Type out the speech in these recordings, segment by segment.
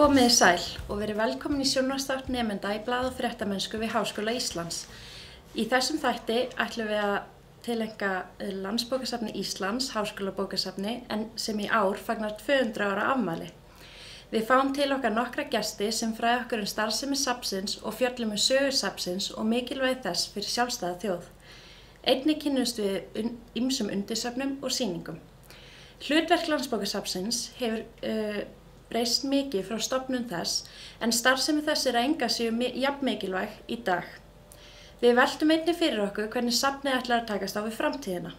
Komiði sæl og verið velkomin í sjónvarpsþátt nemenda í blað- og fréttamennsku við Háskóla Íslands. Í þessum þætti ætlum við að tileinka Landsbókasafni Íslands, Háskólabókasafni, en sem í ár fagnar 200 ára afmæli. Við fáum til okkar nokkra gesti sem fræða okkur starfsemi safnsins og fjöllum sögu safnsins og mikilvægi þess fyrir sjálfstæða þjóð. Einnig kynnumst við ýmsum undirsöfnum og sýningum. Hlutverk Landsbókasafnsins hefur breyst mikið frá stofnun þess, en starfsemi þess að enga séu jafn mikilvæg í dag. Við veltum einnig fyrir okkur hvernig safnið ætlar að takast á við framtíðina.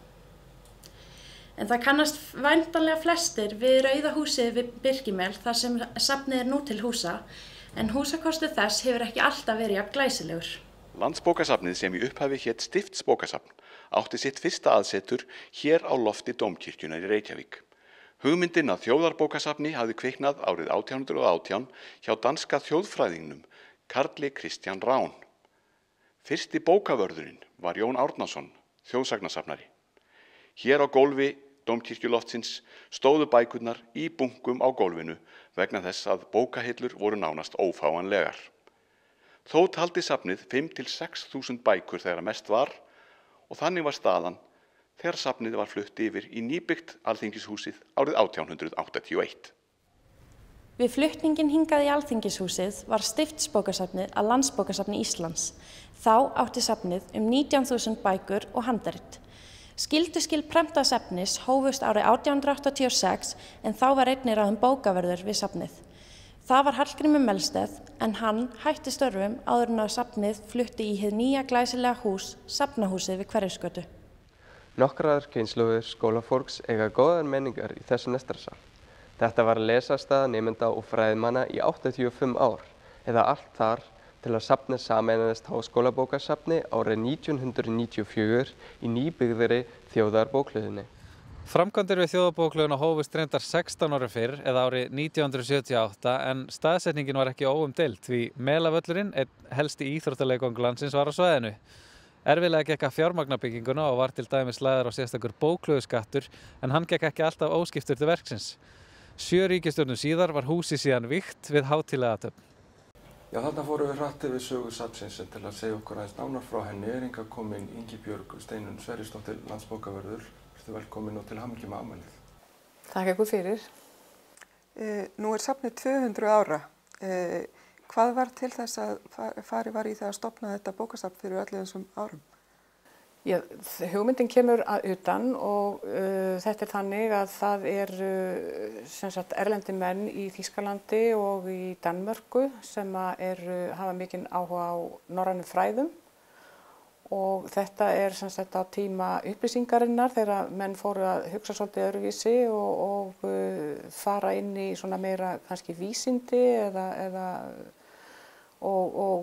En það kannast væntanlega flestir við Rauða húsið við Birkimel þar sem safnið nú til húsa, en húsakostur þess hefur ekki alltaf verið jafn glæsilegur. Landsbókasafnið sem í upphafi hét Stiftsbókasafn átti sitt fyrsta aðsetur hér á lofti Dómkirkjunnar í Reykjavík. Hugmyndin að þjóðarbókasafni hafði kviknað árið 1818 hjá danska þjóðfræðingnum Karli Christian Rán. Fyrsti bókavörðurinn var Jón Árnason, þjóðsagnasafnari. Hér á gólfi Dómkirkjuloftsins stóðu bækurnar í bunkum á gólfinu vegna þess að bókahillur voru nánast ófáanlegar. Þó taldi safnið 5.000 til 6.000 bækur þegar mest var og þannig var staðan þegar safnið var flutt yfir í nýbyggt Alþingishúsið árið 1881. Við flutningin hingað í Alþingishúsið var Stiftsbókasafnið að Landsbókasafni Íslands. Þá átti safnið 19.000 bækur og handrit. Skylduskil prentaðs efnis hófust árið 1886 en þá var einnig ráðinn bókavörður við safnið. Það var Hallgrímur Melsteð en hann hætti störfum áður en að safnið flutti í hið nýja glæsilega hús, Safnahúsið við Hverfisgötu. Nokkrar kynslóðir skólafólks eiga góðar menningar í þessu nestrarsal. Þetta var lesastaða nemenda og fræðimanna í 85 ár, eða allt þar til að safnið sameinaðist Háskólabókasafni árið 1994 í nýbyggðri þjóðarbókhlöðinni. Framkvæmdir við þjóðarbókhlöðuna hófust reyndar 16 ára fyrr eða árið 1978 en staðsetningin var ekki óumdeild því Melavöllurinn, einn helsti íþróttaleikvangur landsins, var á svæðinu. Erfiðlega gekk að fjármagna bygginguna og var til dæmis lagður á sérstakur bókhlöðuskattur en hann gekk ekki alltaf óskiptur til verksins. 7 ríkisstjórnum síðar var húsið síðan vígt við hátíðlega athöfn. Já, þarna fórum við hratt yfir sögu safnsins en til að segja okkur aðeins nánar frá henni er hingað komin Ingibjörg Steinunn Sverrisdóttir, landsbókavörður. Vertu velkomin og til hamingju með afmælið. Takk ykkur fyrir. Nú er safnið 200 ára. Hvað var til þess að farið var í það að stofna þetta bókasafn fyrir allir þessum árum? Já, hugmyndin kemur utan og þetta er þannig að það erlendir menn í Þýskalandi og í Danmörku sem hafa mikinn áhuga á norrænum fræðum og þetta er á tíma upplýsingarinnar þegar menn fóru að hugsa svolítið öðruvísi og fara inn í svona meira kannski vísindi og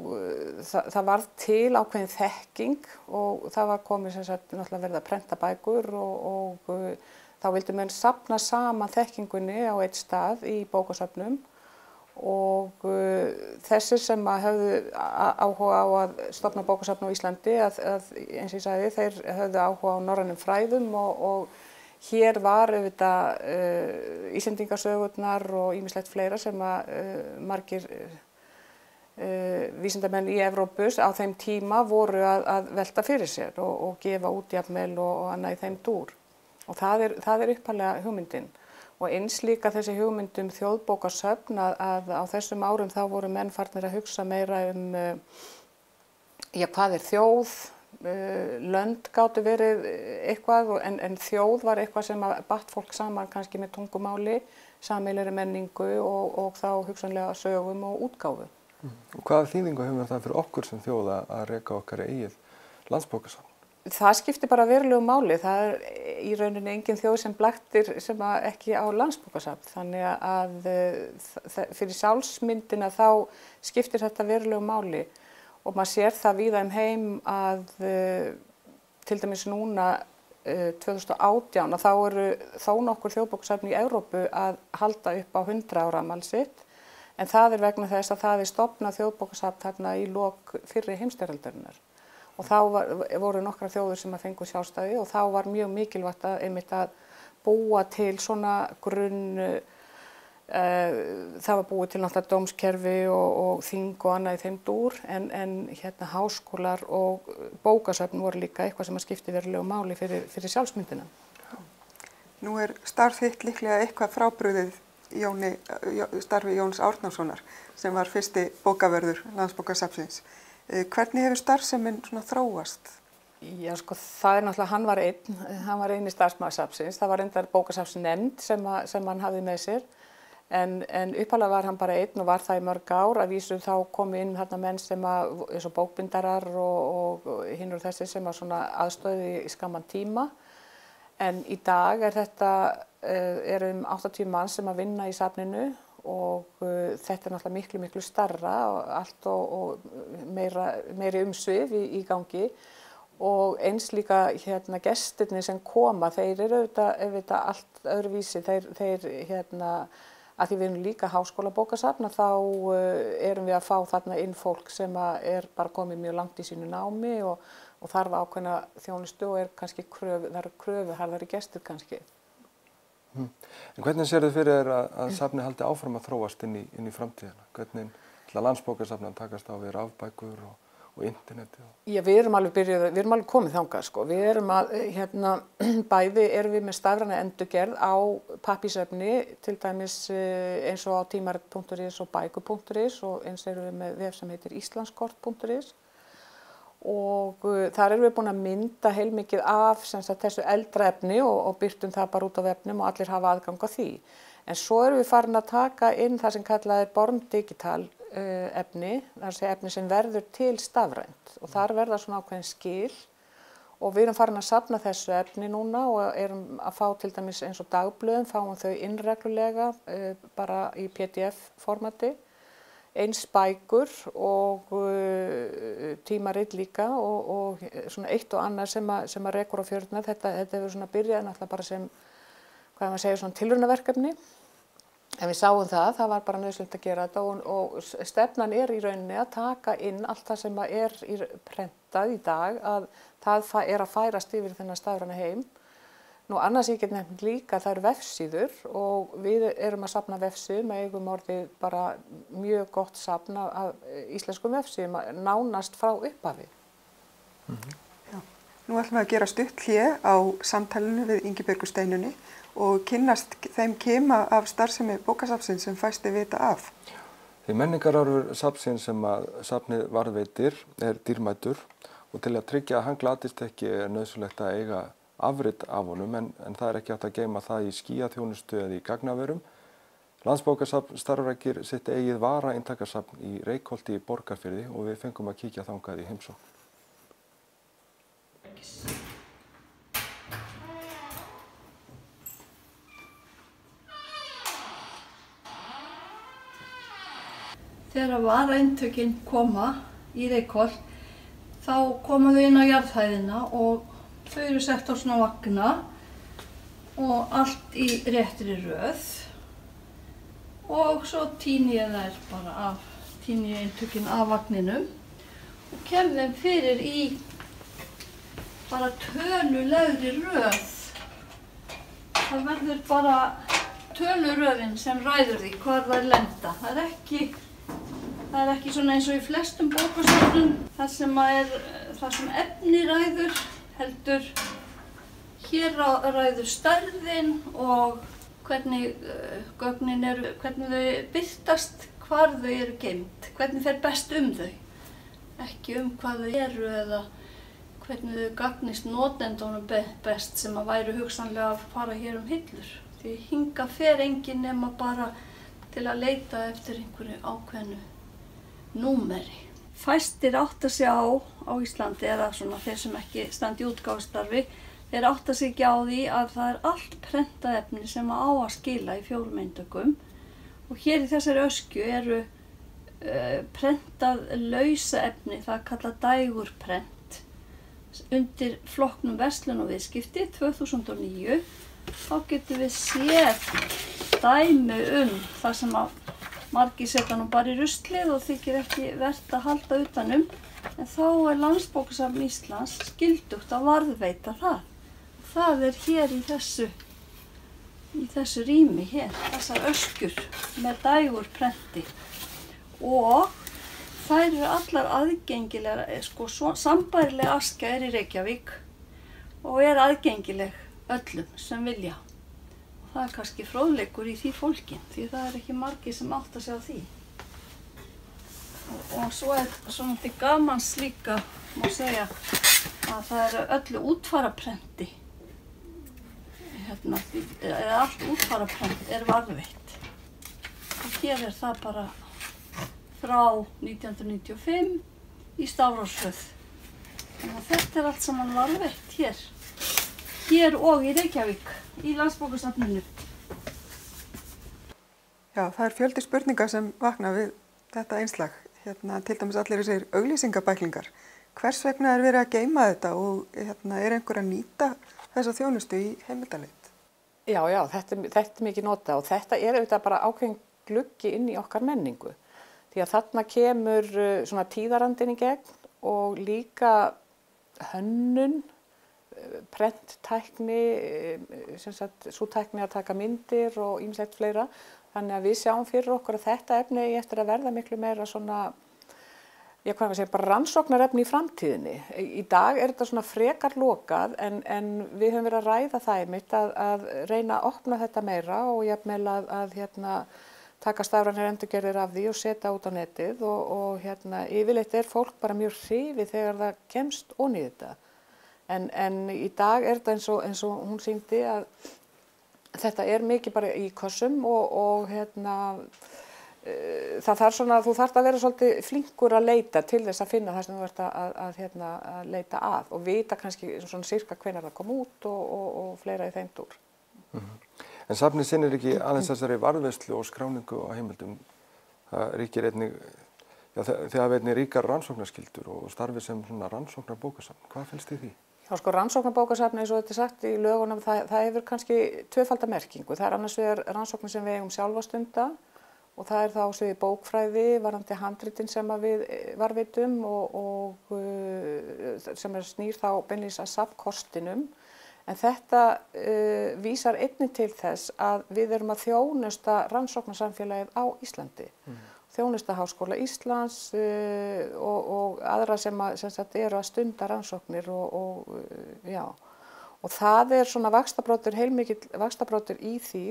það varð til ákveðin þekking og það var komið náttúrulega verið að prenta bækur og þá vildu menn safna saman þekkingunni á einn stað í bókasafnum og þessir sem höfðu áhuga á að stofna bókasafn á Íslandi að eins og ég sagði þeir höfðu áhuga á norrænum fræðum og hér var auðvitað Íslendingasögurnar og ýmislegt fleira sem margir vísindamenn í Evrópu á þeim tíma voru að velta fyrir sér og gefa út jafnvel og annað í þeim dúr. Og það er upphaflega hugmyndin. Og eins líka þessi hugmynd þjóðbókasöfn að á þessum árum þá voru menn farnir að hugsa meira hvað er þjóð, lönd gátu verið eitthvað en þjóð var eitthvað sem batt fólk saman kannski með tungumáli, sameiginlegri menningu og þá hugsanlega sögum og útgáfu. Og hvaða þýðingu hefur það fyrir okkur sem þjóð að reka okkar eigið landsbókasafn? Það skiptir bara verulegu máli. Það er í rauninni engin þjóð sem blaktir sem ekki á landsbókasafn. Þannig að fyrir sjálfsmyndina þá skiptir þetta verulegu máli. Og maður sér það víða heim að til dæmis núna 2018 að þá eru þó nokkur þjóðbókasafn í Evrópu að halda upp á 100 ára afmæli sitt. En það vegna þess að það stofnað þjóðbókasafn þarna í lok fyrri heimsstyrjaldarinnar. Og þá voru nokkra þjóðir sem fengu sjálfstæði og þá var mjög mikilvægt að búa til svona grunn, það var búið til náttúrulega dómskerfi og þing og annað í þeim dúr, en háskólar og bókasöfn voru líka eitthvað sem skipti verulegu máli fyrir sjálfsmyndina. Nú starf þitt líklega eitthvað frábrugðið starfi Jóns Árnasonar sem var fyrsti bókavörður Landsbókasafnsins. Hvernig hefur starfsemin svona þróast? Já, sko, það náttúrulega, hann var eini starfsmaður safnsins. Það var reyndar bókasafnsnefnd sem hann hafði með sér, en upphaflega var hann bara einn og var það í mörg ár. Að vísu þá komu inn þarna menn sem eins og bókbindarar og hinn og þessi sem svona aðstöðu í skamman tíma. En í dag þetta 80 manns sem vinna í safninu og þetta náttúrulega miklu starra og allt og meiri umsvif í gangi og eins líka gestirnir sem koma, þeir auðvitað allt öðruvísi, þeir að því við erum líka háskólabókasafn þá erum við að fá þarna inn fólk sem bara komið mjög langt í sínu námi og þarf ákveðna þjónustu og kannski það eru kröfuharðari gestir kannski. En hvernig sér þið fyrir að safnið haldi áfram að þróast inn í framtíðina? Hvernig ætla Landsbókasafnið að takast á við rafbækur og interneti? Já, við erum alveg komið þangað, sko. Við erum bæði erum við með stafræna endurgerð á pappírsefni, til dæmis eins og á tímarit.is og bækur.is og eins erum við með vef sem heitir islandskort.is. Og þar erum við búin að mynda heilmikið af þessu eldra efni og birtum það bara út á vefnum og allir hafa aðgang á því. En svo erum við farin að taka inn það sem kallað born digital efni, það er að segja efni sem verður til stafrænt og þar verða svona ákveðin skil og við erum farin að safna þessu efni núna og erum að fá til dæmis eins og dagblöðum, fáum þau innreglulega bara í PDF formati. Eins bækur og tímarit líka og svona eitt og annað sem rekur á fjörðina. Þetta hefur svona byrjað náttúrulega bara sem, hvað maður segir, svona tilraunaverkefni. En við sáum það var bara nauðsynlegt að gera þetta og stefnan í rauninni að taka inn allt það sem prentað í dag, að það að færast yfir þennan stafræna heim. Nú annars ég get nefnt líka, það eru vefsíður og við erum að safna vefsíðum, eigum orðið bara mjög gott safn af íslenskum vefsíðum, nánast frá upphafi. Já. Nú ætlum við að gera stutt hlé á samtalinu við Ingibjörgu Steinunni og kynnast þeim kima af starfsemi bókasafnsins sem fæstir vita af. Því menningararfur safnsins sem að safnið varðveitir dýrmætur og til að tryggja að hann glatist ekki nauðsynlegt að eiga afrit af honum, en það ekki hægt að geyma það í skíaþjónustu eða í gagnaverum. Landsbókasafn starfrækir sitt eigið varaintakasafn í Reykholti í Borgarfirði og við fengum að kíkja þangað í heimsókn. Þegar varaintökin koma í Reykholt, þá koma þau inn á jarðhæðina og þau eru sett á svona vagna og allt í réttri röð og svo tíni ég þær bara tíni ég eintökin af vagninum og kem þeim fyrir í bara tölulegri röð. Það verður bara töluröðin sem ræður því hvar þær lenda. Það er ekki svona eins og í flestum bókasöfnum þar sem efni ræður, heldur hér ræður stærðin og hvernig gögnin eru, hvernig þau birtast, hvar þau eru geymd, hvernig fer best þau. Ekki hvað þau eru eða hvernig þau gagnist notendunum best sem væru hugsanlega að fara hér hillur. Því hingað fer enginn nema bara til að leita eftir einhverju ákveðnu númeri. Fæstir átta sig á Íslandi, eða svona þeir sem ekki standi í útgáfustarfi, þeir átta sig ekki á því að það allt prentað efni sem á að skila í 4 eintökum og hér í þessari öskju eru prentað lausa efni, það kallað dægurprent. Undir flokknum verslun og viðskipti 2009 þá getum við séð dæmi það sem margir setja nú bara í ruslið og þykir ekki vert að halda utanum, en þá Landsbókasafn Íslands skyldugt að varðveita það. Það hér í þessu rými hér, þessar öskjur með dægurprenti, og þær eru allar aðgengilegar, sambærileg askja í Reykjavík og aðgengileg öllum sem vilja. Og það kannski fróðleikur í því fólki, því það ekki margir sem átta sig á því. Og svo svona til gamans líka, má segja, að það öllu útfaraprenti. Allt útfaraprent varðveitt. Og hér það bara frá 1995 í Stafrófsröð. Þannig að þetta allt saman varðveitt hér. Hér og í Reykjavík, í Landsbókasafninu. Já, það fjöldi spurninga sem vakna við þetta einslag. Til dæmis allir þessir auglýsingabæklingar. Hvers vegna verið að geyma þetta og einhver að nýta þessa þjónustu í heimildaleit? Já, þetta mikið nota og þetta auðvitað bara ákveðin gluggi inn í okkar menningu. Því að þarna kemur svona tíðarandinn í gegn og líka hönnun, prenttækni, sú tækni að taka myndir og ýmislegt fleira. Þannig að við sjáum fyrir okkur að þetta efni eigi eftir að verða miklu meira svona, bara rannsóknarefni í framtíðinni. Í dag þetta svona frekar lokað en við höfum verið að ræða það einmitt að reyna að opna þetta meira og jafnvel að taka stafrænar endurgerðir af því og setja út á netið og yfirleitt fólk bara mjög hrifið þegar það kemst ofan í þetta. En í dag þetta eins og hún sýndi að þetta mikið bara í kössum og það þarf svona, þú þarft að vera svolítið flinkur að leita til þess að finna það sem þú ert að leita að og vita kannski svona sirka hvenær það kom út og fleira í þeim dúr. En safnið sinnir ekki aðeins þessari varðveislu og skráningu á heimildum. Það ríkir einnig, þið hafið einnig ríkar rannsóknarskyldur og starfið sem svona rannsóknarbókasafn. Hvað finnst þið því? Já, rannsóknarbókasafn eins og þetta sagt í lögunum, það hefur kannski tvöfalda merkingu. Það annars vegar rannsóknir sem við eigum sjálf að stunda og það þá sviði bókfræði, varðandi handritin sem við varðveitum og sem snýr þá beinlínis að safnkostinum. En þetta vísar einnig til þess að við erum að þjónusta rannsóknarsamfélagið á Íslandi. Þjónusta Háskóla Íslands og aðra sem eru að stunda rannsóknir og það svona vaxtarbroddur, heilmikill vaxtarbroddur í því.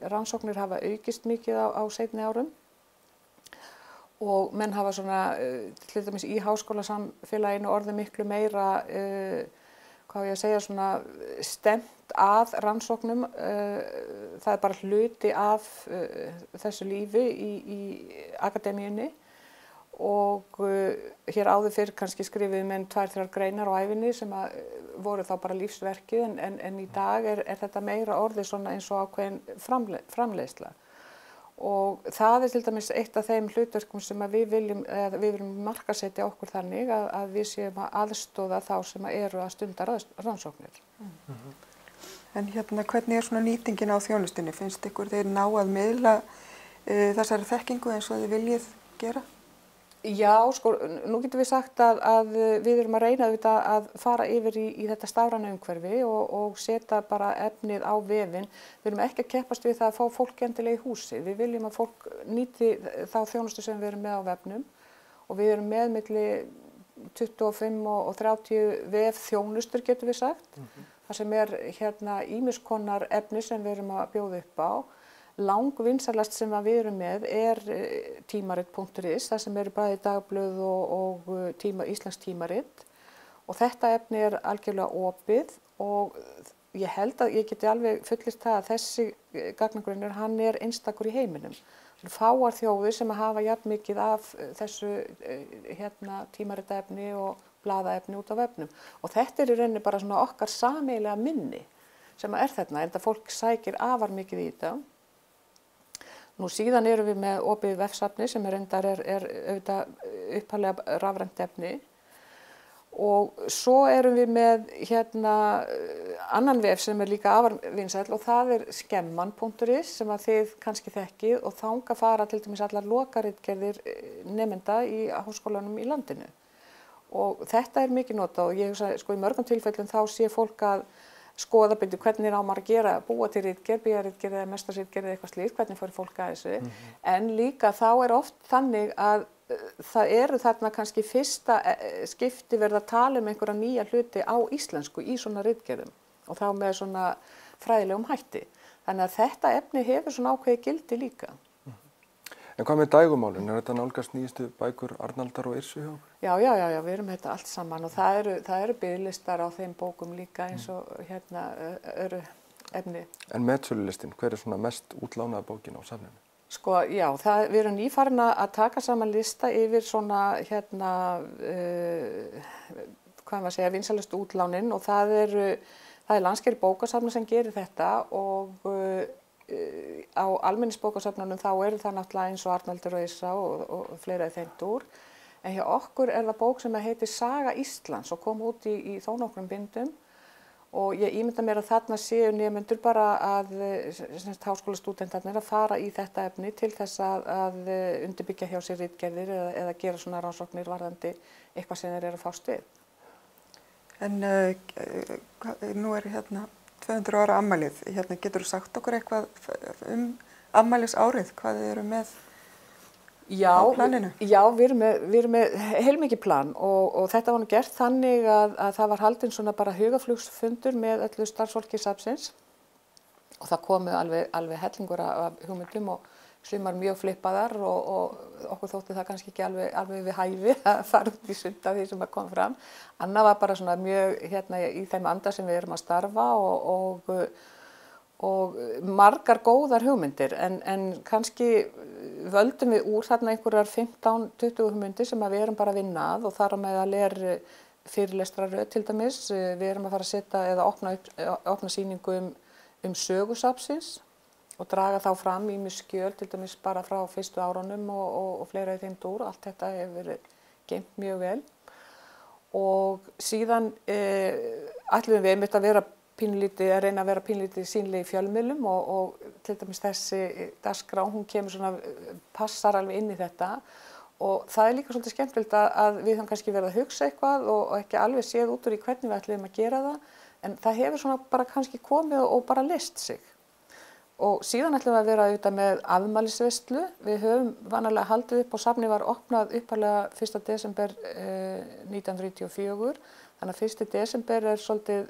Rannsóknir hafa aukist mikið á seinni árum og menn hafa svona, til dæmis í háskólasamfélaginu orðið miklu meira, svona stefnt að rannsóknum. Það bara hluti af þessu lífi í akademíunni og hér áður fyrr kannski skrifuðu menn 2-3 greinar á ævinni sem voru þá bara lífsverkið en í dag þetta meira orðið svona eins og ákveðin framleiðsla. Og það til dæmis eitt af þeim hlutverkum sem við viljum markaðsetja okkur þannig að við séum að aðstoða þá sem eru að stunda rannsóknir. En hvernig svona nýtingin á þjónustunni? Finnst ykkur þeir ná að miðla þessari þekkingu eins og þið viljið gera? Já, nú getum við sagt að við erum að reyna að fara yfir í þetta stafræna umhverfi og setja bara efnið á vefinn. Við erum ekki að keppast við það að fá fólk endilega í húsi. Við viljum að fólk nýti þá þjónustu sem við erum með á vefnum og við erum með milli 25 og 30 vefþjónustur getum við sagt. Það sem ýmiss konar efni sem við erum að bjóða upp á. Langvinsælast sem við erum með tímarit.is, það sem eru bæði dagblöð og íslensk tímarit og þetta efni algjörlega opið og ég held að ég geti alveg fullist það að þessi gagnagrunnur, hann einstakur í heiminum. Fáar þjóðir sem hafa jafn mikið af þessu tímaritefni og blaðaefni út á vefnum og þetta í rauninni bara svona okkar sameiginlega minni sem þarna, en það fólk sækir afar mikið í þetta. Nú síðan erum við með opið vefsafni sem reyndar auðvitað upphaflega rafrænt efni Og svo erum við með annan vef sem líka afar vinsæll og það skemman.is sem að þið kannski þekkið og þangað fara til dæmis allar lokaritgerðir nemenda í háskólanum í landinu. Og þetta mikið notað og ég hugsa, í mörgum tilfellum þá sé fólk að skoða byrju hvernig á maður að gera, búa til ritgerð, bíaritgerð eða mestarsritgerð eða eitthvað slíkt, hvernig fór fólk að þessu. En líka þá oft þannig að það eru þarna kannski fyrsta skipti verið að tala einhverja nýja hluti á íslensku í svona ritgerðum og þá með svona fræðilegum hætti. Þannig að þetta efni hefur svona ákveðið gildi líka. En hvað með dægurmálin? Þetta nálgast nýjustu bækur Arnaldar og Yrsu hjá okkur? Já, við erum þetta allt saman og það eru biðlistar á þeim bókum líka eins og öru efni. En metsölulistin, hver svona mest útlánaða bókin á safninu? Já, við erum nýfarin að taka saman lista yfir svona, vinsælustu útlánin og það er Landsker bókasafn sem gerir þetta og á almenningsbókasafnunum þá eru það náttúrulega eins og Arnaldur og Yrsa og fleira í þeim dúr. En hjá okkur það bók sem heitir Saga Íslands og kom út í þó nokkrum bindum. Og ég ímynda mér að þarna séu nemendur bara að háskólastúdentarnir að fara í þetta efni til þess að undirbyggja hjá sér ritgerðir eða gera svona rannsóknir varðandi eitthvað sem þeir eru að fást við. En nú 200 ára afmælið. Getur þú sagt okkur eitthvað afmælisárið, hvað þið eru með á planinu? Já, við erum með heilmikið plan og þetta var nú gert þannig að það var haldinn svona bara hugaflugsfundur með öllu starfsfólki safnsins og það komu alveg hellingur af hugmyndum og sumar mjög flippaðar og okkur þótti það kannski ekki alveg við hæfi að fara út í sund af því sem kom fram. Annað var bara svona mjög í þeim anda sem við erum að starfa og margar góðar hugmyndir en kannski völdum við úr þarna einhverjar 15-20 hugmyndir sem við erum bara að vinna að og þar á meðal fyrirlestraröð til dæmis. Við erum að fara að setja eða opna sýningu sögu safnsins og draga þá fram ýmis skjöl til dæmis bara frá fyrstu árunum og fleira í þeim dúr. Allt þetta hefur verið geymt mjög vel og síðan ætlum við einmitt að reyna að vera pínlítið sýnileg í fjölmiðlum og til dæmis þessi dagskrá, hún passar alveg inn í þetta og það líka svolítið skemmtilegt að við höfum kannski verið að hugsa eitthvað og ekki alveg séð út úr í hvernig við ætlum að gera það en það hefur svona bara kannski komið og bara leyst sig. Og síðan ætlum við að vera auðvitað með afmælisveislu. Við höfum vanalega haldið upp og safnið var opnað upphaflega 1. desember 1994. Þannig að 1. desember svolítið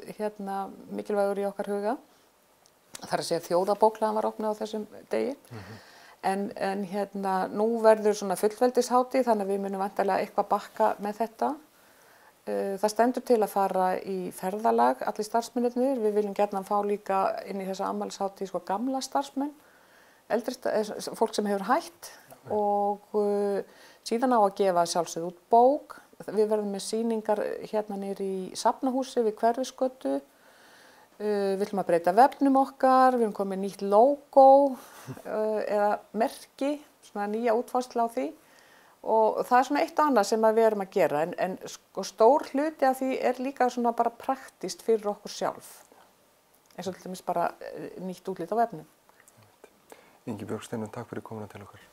mikilvægur í okkar huga. Það er að segja þjóðabóklaðan var opnað á þessum degi. En nú verður svona fullveldishátíð þannig að við munum væntanlega eitthvað bakka með þetta. Það stendur til að fara í ferðalag, allir starfsmennirnir. Við viljum gjarnan fá líka inn í þessa afmælishátíð gamla starfsmenn, fólk sem hefur hætt og síðan á að gefa sjálfsögðu út bók. Við verðum með sýningar niður í Safnahúsi við Hverfisgötu. Við viljum að breyta vefnum okkar, við erum komið nýtt logo eða merki, svona nýja útfærsla á því. Og það er svona eitt og annað sem við erum að gera en stór hluti af því líka svona bara praktískt fyrir okkur sjálf. Eins og til dæmis bara nýtt útlit á vefnum. Ingibjörg Steinunn, takk fyrir komuna til okkar.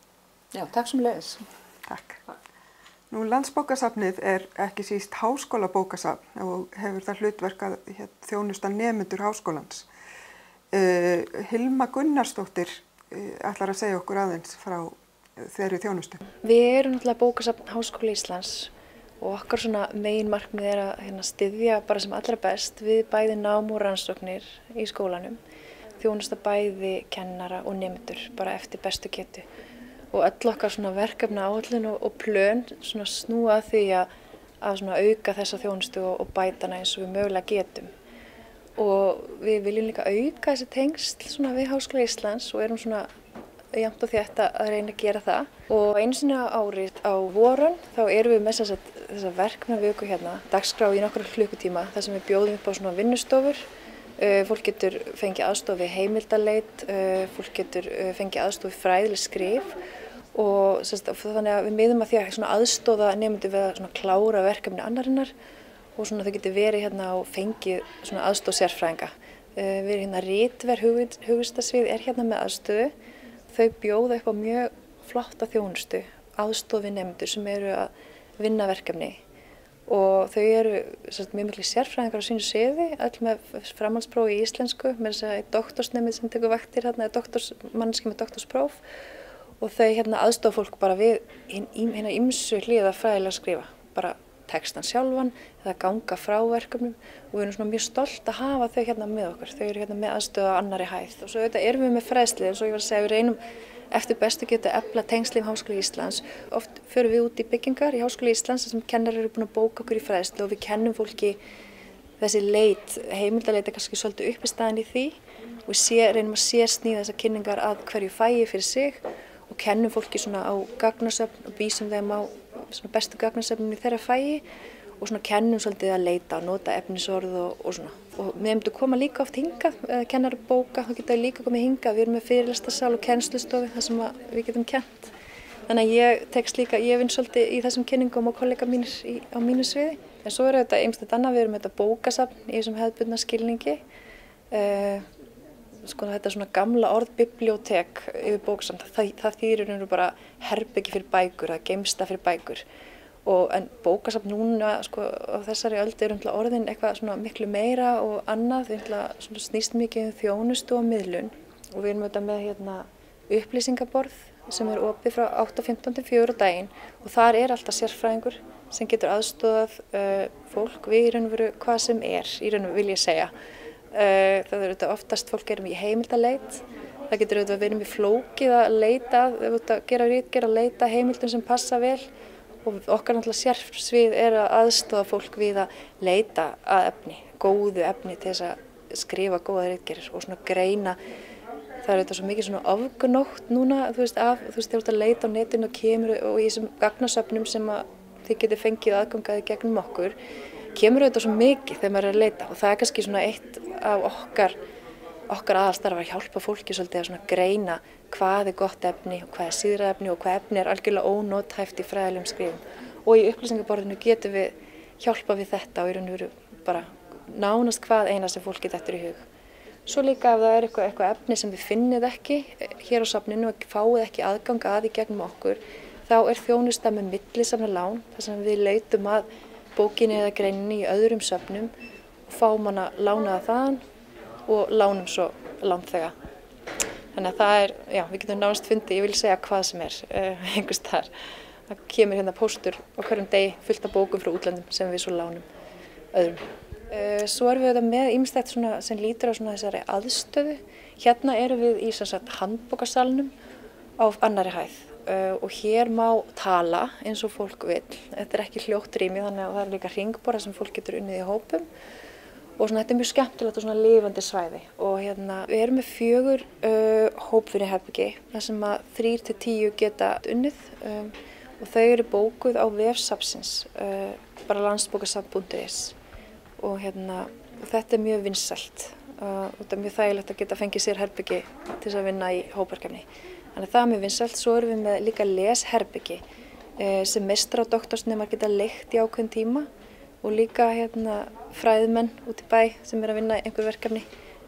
Já, takk sömuleiðis. Takk. Nú, Landsbókasafnið ekki síst háskólabókasafn og hefur það hlutverk að þjónusta nemendur háskólans. Hilma Gunnarsdóttir ætlar að segja okkur aðeins frá þeirri þjónustu. Við erum náttúrulega bókasafn Háskóla Íslands og okkar svona meginmarkmið að styðja bara sem allra best við bæði nám og rannsóknir í skólanum, þjónusta bæði kennara og nemendur bara eftir bestu getu og öll okkar svona verkefna áætlun og plön svona snúa að því að svona auka þessa þjónustu og bæta hana eins og við mögulega getum. Og við viljum líka auka þessi tengsl svona við Háskóla Íslands og erum svona jafnt og þétt að reyna að gera það. Og einu sinni á ári á voran þá erum við með þessa verkefnaviku dagskrá í nokkra klukkutíma þar sem við bjóðum upp á svona vinnustofur. Fólk getur fengið aðstoð við heimildaleit, fólk getur fengið aðstoð við fræðileg skrif og þannig að við miðum að því að svona aðstoða nemendur við að svona klára verkefni annarinnar og svona þau getur verið hérna og fengið svona aðstoð sérfræðinga. Við erum hérna ritverð hugvísindasvið er hérna með aðstöðu. Þau bjóða upp á mjög flotta þjónustu, aðstoð við nemendur sem eru að vinna verkefni og þau eru mjög miklu sérfræðingar á sínu sviði, öll með framhaldspróf í íslensku, með þess að doktorsnemið sem tekur vaktir hérna, manneskja með doktorspróf og þau hérna aðstoða fólk bara við hérna ýmsu hliða fræðilega að skrifa, bara textan sjálfan eða ganga frá verkefnum og við erum svona mjög stolt að hafa þau hérna með okkur. Þau eru hérna með aðstöðu á annarri hæð og svo auðvitað erum við með fræðslu eins og ég var að segja, við reynum eftir bestu getu að efla tengsl við Háskóla Íslands. Oft förum við út í byggingar í Háskóla Íslands sem kennarar eru búin að bóka okkur í fræðslu og við kennum fólki þessi leit, heimildaleit er kannski svolítið uppistaðan í því og reynum að sérsníða þessar kynningar að hverju fagi fyrir sig og kennum fólki svona á gagnasöfn og vísum þeim á svona bestu gagnasöfnin í þeirra fagi og svona kennum svolítið að leita og nota efnisorð og svona. Og við myndum koma líka oft hingað, kennarar bóka, þá geta við líka komið hingað. Við erum með fyrirlestrarsal og kennslustofu þar sem við getum kennt. Þannig að ég vinn svolítið í þessum kynningum og kollega mínir á mínu sviði. En svo þetta ýmislegt annað, við erum þetta bókasafn í þessum hefðbundna skilningi. Þetta svona gamla orð biblíótek yfir bókasafn, það þýðir bara herbyggi fyrir bækur eða geymsla fyrir bækur. En bókasafn núna á þessari öld orðin eitthvað svona miklu meira og annað, við snýst mikið þjónustu og miðlun og við erum auðvitað með hérna upplýsingaborð sem opið frá 8:15 til 4 á daginn og þar alltaf sérfræðingur sem getur aðstoðað fólk við í raun og veru hvað sem í raun og veru vil ég segja. Það auðvitað oftast fólk í heimildaleit, það getur auðvitað verið mjög flókið að leita, gera leita heimildum sem passa vel og okkar náttúrulega sérsvið að aðstoða fólk við að leita að efni, góðu efni til þess að skrifa góða ritgerðir og svona greina. Það auðvitað svo mikið svona ofgnótt núna, þú veist, þegar þú ert að leita á netinu og kemur og í þessum gagnasöfnum sem þið getið fengið aðgangaði gegnum okkur, kemur auðvitað svo mikið þegar maður að leita og það kannski svona eitt af okkar aðalstarf að hjálpa fólki svolítið að svona greina hvað gott efni og hvað síðra efni og hvað efni algjörlega ónothæft í fræðilegum skrifum og í upplýsingaborðinu getum við hjálpa við þetta og í raun og veru bara nánast hvað eina sem fólki dettur í hug. Svo líka ef það eitthvað efni sem við finnið ekki hér á safninu og fáið ekki aðgang að í gegnum okkur, þá þjónusta með millisafnalán þar sem við leitum að bókinni eða greininni í öðrum söfnum og fáum hana lánaða þaðan og lánum svo lánþega. Þannig að við getum nánast fundið, ég vil segja hvað sem einhvers staðar. Það kemur hérna póstur á hverjum degi fullt af bókum frá útlöndum sem við svo lánum öðrum. Svo erum við með ýmislegt sem lítur á þessari aðstöðu. Hérna erum við í handbókasalnum á annarri hæð og hér má tala eins og fólk vill. Þetta ekki hljótt rými þannig að það líka hringborða sem fólk getur unnið í hópum. Og þetta mjög skemmtilegt og lifandi svæði og við erum með 4 hópvinnuherbyggi þar sem 3 til 10 geta unnið og þau eru bókuð á vef safnsins, bara landsbókasafn.is og þetta mjög vinsælt og þetta mjög þægilegt að geta fengið sér herbyggi til þess að vinna í hópverkefni. Þannig að það mjög vinsælt. Svo erum við með líka lesherbyggi sem meistara- og doktorsnemar geta leigt í ákveðin tíma og líka fræðimenn út í bæ sem að vinna einhver verkefni.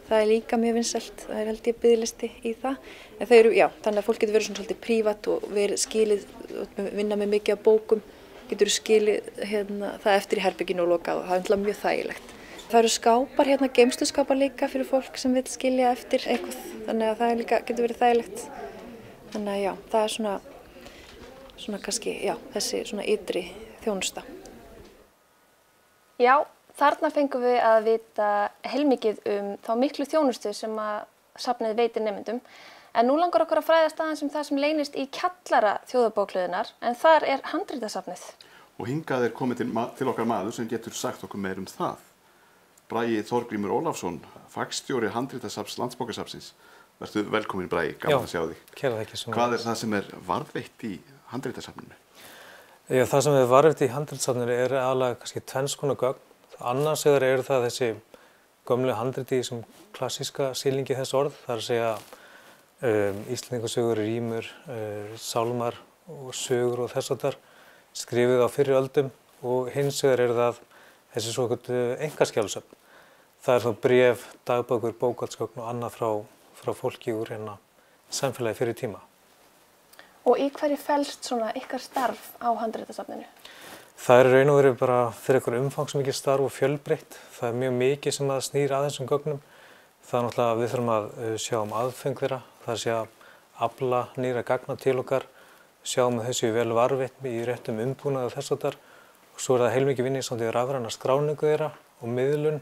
Það líka mjög vinsælt, það held ég biðlisti í það. En þau þannig að fólk getur verið svolítið prívat og verið skilið, vinna með mikið af bókum, getur skilið það eftir í herbygginu og lokað og það mjög þægilegt. Það eru skápar, geymsluskápar líka fyrir fólk sem vil skilja eftir eitthvað, þannig að það líka getur verið þægilegt. Þannig að það svona kannski, þessi svona ytri þjónusta. Já, þarna fengum við að vita heilmikið þá miklu þjónustu sem að safnið veitir nemendum. En nú langar okkur að fræðast aðeins það sem leynist í kjallara þjóðarbókhlöðunnar, en þar handritasafnið. Og hingað komið til okkar maður sem getur sagt okkur meir það. Bragi Þorgrímur Ólafsson, fagstjóri handritasafns Landsbókasafnsins. Vertu velkomin Bragi, gaman að sjá þig. Kæra þakki. Hvað það sem varðveitt í handritasafninu? Það sem varðveitt í handritasafninu aðalega kannski tvenns konar gögn. Annars vegar það þessi gömlu handriti í klassíska skilningi þess orð. Það að segja Íslendingasögur, rímur, sálmar og sögur og þess háttar skrifuð á fyrri öldum og hins vegar það þessi svokölluðu einkaskjalasöfn. Það þá bréf, dagbækur, bókhaldsgögn og annað frá fólki úr samfélagi fyrir tíma. Og í hverju felst svona ykkar starf á handritasafninu? Það raun og veru bara fyrir ykkur umfangsmikið starf og fjölbreytt. Það mjög mikið sem að snýr að þessum gögnum. Það náttúrulega við þurfum að sjá aðföng þeirra, það sé að afla nýra gagna til okkar, sjá að þessu vel varðveitt í réttum umbúnaði og þess háttar. Og svo það heilmikið vinni í rafræna skráningu þeirra og miðlun.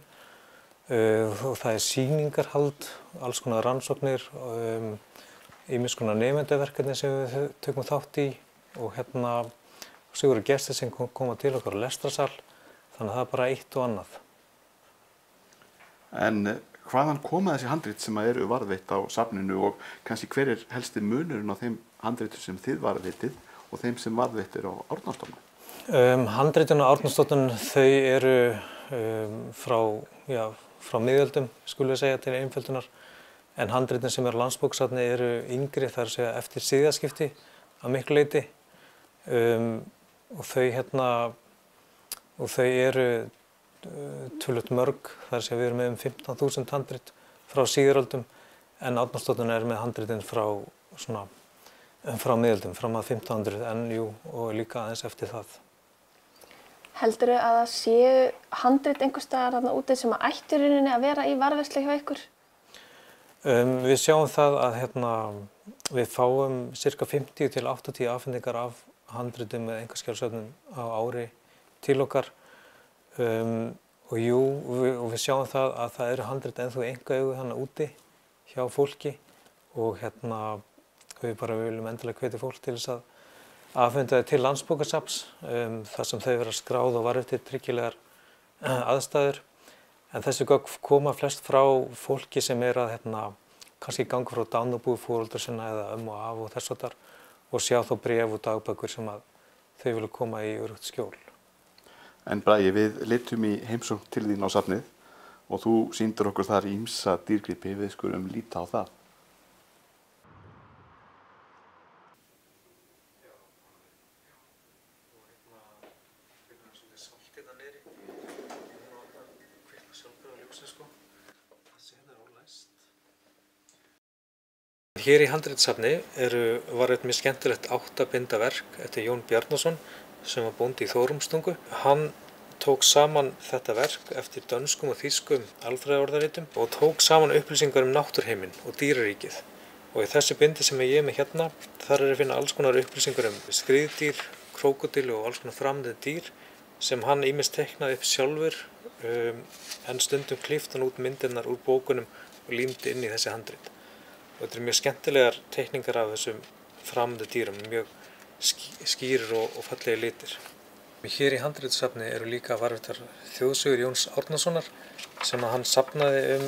Og það sýningarhald, alls konar rannsóknir, ýmis konar nemendaverkefni sem við tökum þátt í og svo eru gestir sem koma til okkar á lestrarsal, þannig að það bara eitt og annað. En hvaðan koma þessi handrit sem eru varðveitt á safninu og kannski hver helsti munurinn á þeim handritum sem þið varðveitið og þeim sem varðveittir á Árnastofnun? Handritin á Árnastofnun þau eru frá miðöldum, skulum við segja, til einföldunar, en handritin sem eru á Landsbókasafni eru yngri, það er að segja eftir siðaskipti að miklu leyti. Og þau eru töluvert mörg, það er að segja við erum með 15.000 handrit frá síðaröldum en Árnastofnun er með handritin frá miðöldum, fram að 1500 en og líka aðeins eftir það. Heldurðu að það séu handrit einhvers staðar þarna úti sem að ættu í rauninni að vera í varðveislu hjá ykkur? Við sjáum það að við fáum ca. 50 til 80 afhendingar af handritum með einkaskjalasöfnum á ári til okkar og við sjáum það að það eru handrit ennþá í einkaeigu þarna úti hjá fólki og við bara viljum endilega hvetja fólk til þess að afhenda þau til Landsbókasafns þar sem þau vera skráð og varðveittir tryggilegar aðstæður. En þessi gögn koma flest frá fólki sem að kannski ganga frá dánarbúi foreldra sinna eða og af og þess háttar og sjá þá bréf og dagbækur sem að þau vilja koma í öruggt skjól. En Bragi, við litum í heimsókn til þín á safnið og þú sýndir okkur þar ýmsa dýrgripi, við skulum líta á það. Hér í handritasafni var mjög skemmtilegt 8 binda verk eftir Jón Bjarnason sem var bóndi í Þórumstungu. Hann tók saman þetta verk eftir dönskum og þýskum alfræðiorðaritum og tók saman upplýsingar náttúrheiminn og dýraríkið. Og í þessu bindi sem ég er með hérna, þar að finna alls konar upplýsingar skriðdýr, krókódíl og alls konar framandi dýr sem hann ýmist teiknaði upp sjálfur en stundum klippti hann út myndirnar úr bókunum og límdi inn í þessi handrit. Og þetta mjög skemmtilegar teikningar af þessum framandi dýrum, mjög skýrir og fallegir litir. Hér í handritasafni eru líka varðveittar þjóðsögur Jóns Árnasonar sem hann safnaði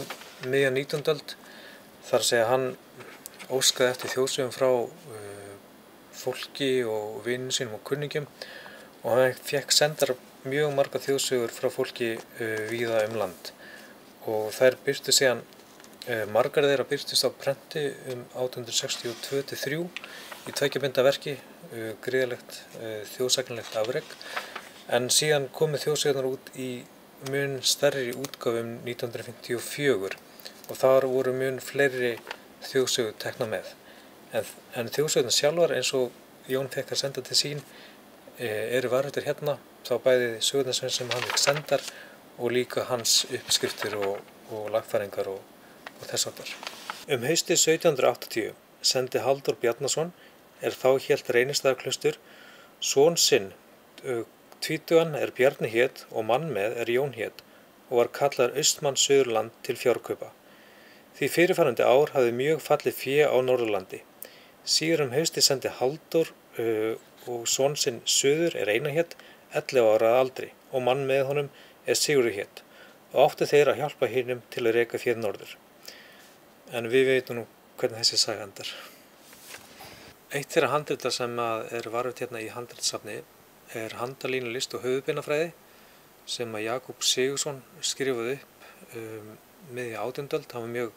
miðja 19. öld. Þar að segja hann óskaði eftir þjóðsögum frá fólki og vinum sínum og kunningjum og hann fékk sendar mjög marga þjóðsögur frá fólki víða land. Og þær birtu síðan margar þeirra birtist á prenti 1862-3 í 2 binda verki, gríðarlegt þjóðsagnalegt afrek. En síðan komu þjóðsögurnar út í mun stærri útgáfu 1954 og þar voru mun fleiri þjóðsögur tekna með. En þjóðsögurnar sjálfar eins og Jón fékk að senda til sín eru varðveittar hérna, þá bæði sögurnar sem hann fékk sendar og líka hans uppskriftir og lagfæringar og þess háttar. Haustið 1780 sendi Halldór Bjarnason, þá hélt Reynistaðaklaustur, son sinn, tvítugan Bjarni hét og mann með Jón hét og var kallaður Austmann Suðurland til fjárkaupa. Því fyrirfarandi ár hafði mjög fallið fé á Norðurlandi. Síðar haustið sendi Halldór og son sinn Suður Einar hét 11 ára að aldri og mann með honum Sigurður hét og áttu þeir að hjálpa hinum til að reka féð norður. En við veitum nú hvernig þessi saga endar. Eitt þeirra handrita sem varðveitt hérna í handritasafni handalínulist og höfuðbeinafræði sem Jakob Sigurðsson skrifaði upp miðja 18. öld. Hann var mjög